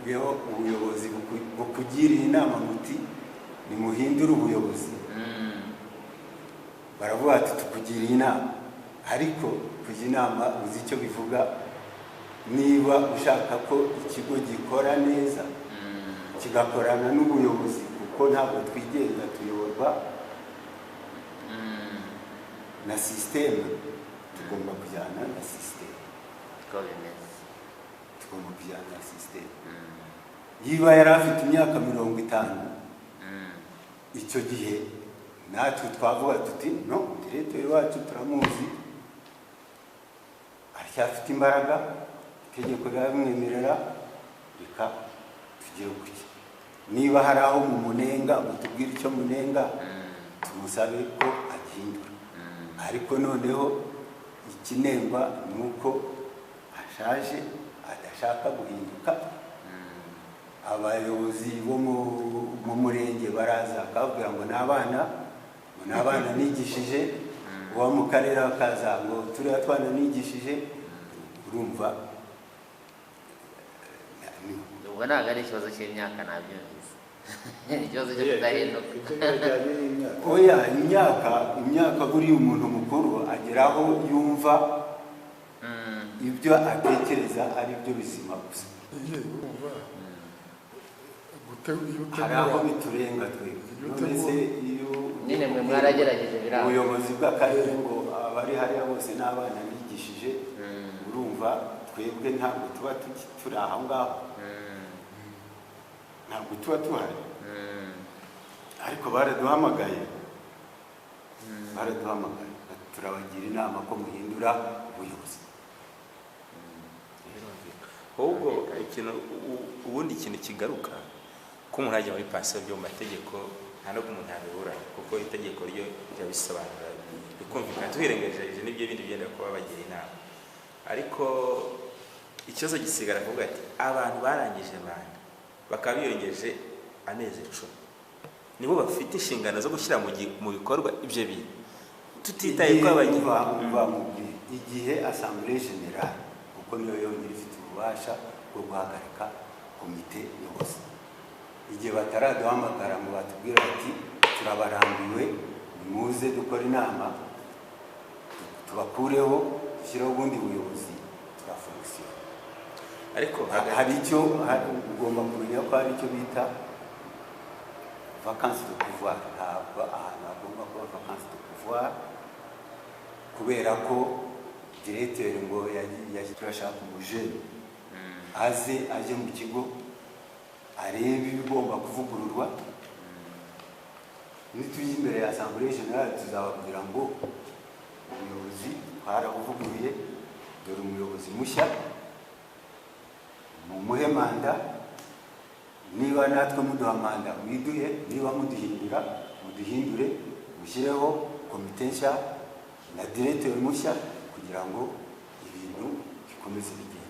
mwebweho ubuyobozi bukugiriye inama muti nimuhindure ubuyobozi. Baravuga ati tukugiriye inama, ariko kujya inama uzi icyo bivuga. Niba ushaka ko ikigo gikora neza kigakorana n'ubuyobozi, kuko ntabwo twigenga, tuyoborwa na systeme, tugomba kujyana na systeme. Tugomba kujyana na systeme. Yiba yari afite imyaka 50, icyo gihe natwe twavuga tuti no, diretori wacu turamuzi, aracyafite imbaraga, itegeko riramwemerera, reka tugiye kuki. Niba hari aho mu munenga, mutubwire icyo munenga, tumusabe ko agihindura. Ariko noneho ikinengwa nuko ashaje, adashaka guhinduka. Abayobozi bo mu murenge baraza akabwira ngo n'abana nigishije, uwo mu karere akaza ngo turiya twana nigishije. Urumva ubwo ntabwo ari ikibazo cy'imyaka, nabyumvise. Ikibazo cyo kudahinduka. Oya, imyaka buriya umuntu mukuru ageraho yumva ibyo atekereza ari byo bizima gusa. Hari aho biturenga twebwe. Nyine mwe mwaragerageje biranga. Ubuyobozi bw'akarere ngo abari hariya bose n'abana bigishije. Urumva twebwe ntabwo tuba turi aho ngaho, ntabwo tuba tuhari. Ariko baraduhamagaye, turabagira inama ko muhindura ubuyobozi. Ahubwo ubundi ikintu kigaruka ko umuntu ajya muri pansiyo byo mu mategeko, nta no umuntu abibura, kuko itegeko ryo ryabisobanura bikumvikana. Tuhirengeje n'ibyo bindi byenda kuba bagira inama, ariko ikibazo gisigara kuvuga ati abantu barangije manda bakaba biyongeje amezi 10, nibo bafite inshingano zo gushyira mu bikorwa ibyo bintu, tutitaye ko igihe Assemblée Générale, kuko niyo yonyine ifite ububasha bwo guhagarika komite yose. Igihe bataraduhamagara ngo batubwira ati turabarambiwe, muze dukora inama tubakureho, dushyireho ubundi buyobozi, turafungusiyo. Ariko hari icyo ugomba kumenya ko hari icyo bita vacances de pouvoir. Ntabwo ahantu hagomba kuba vacances de pouvoir, kubera ko direteur ngo turashaka umujene aje mu kigo arebe ibigomba kuvugururwa. Nitujya imbere ya Assemblée Générale tuzababwira ngo ubuyobozi twarabuvuguruye, dore umuyobozi mushya, mumuhe manda. Niba natwe muduha manda mwiduhe, niba muduhindure, mushyireho komite nshya na direteur mushya, kugira ngo ibintu bikomeze bigende.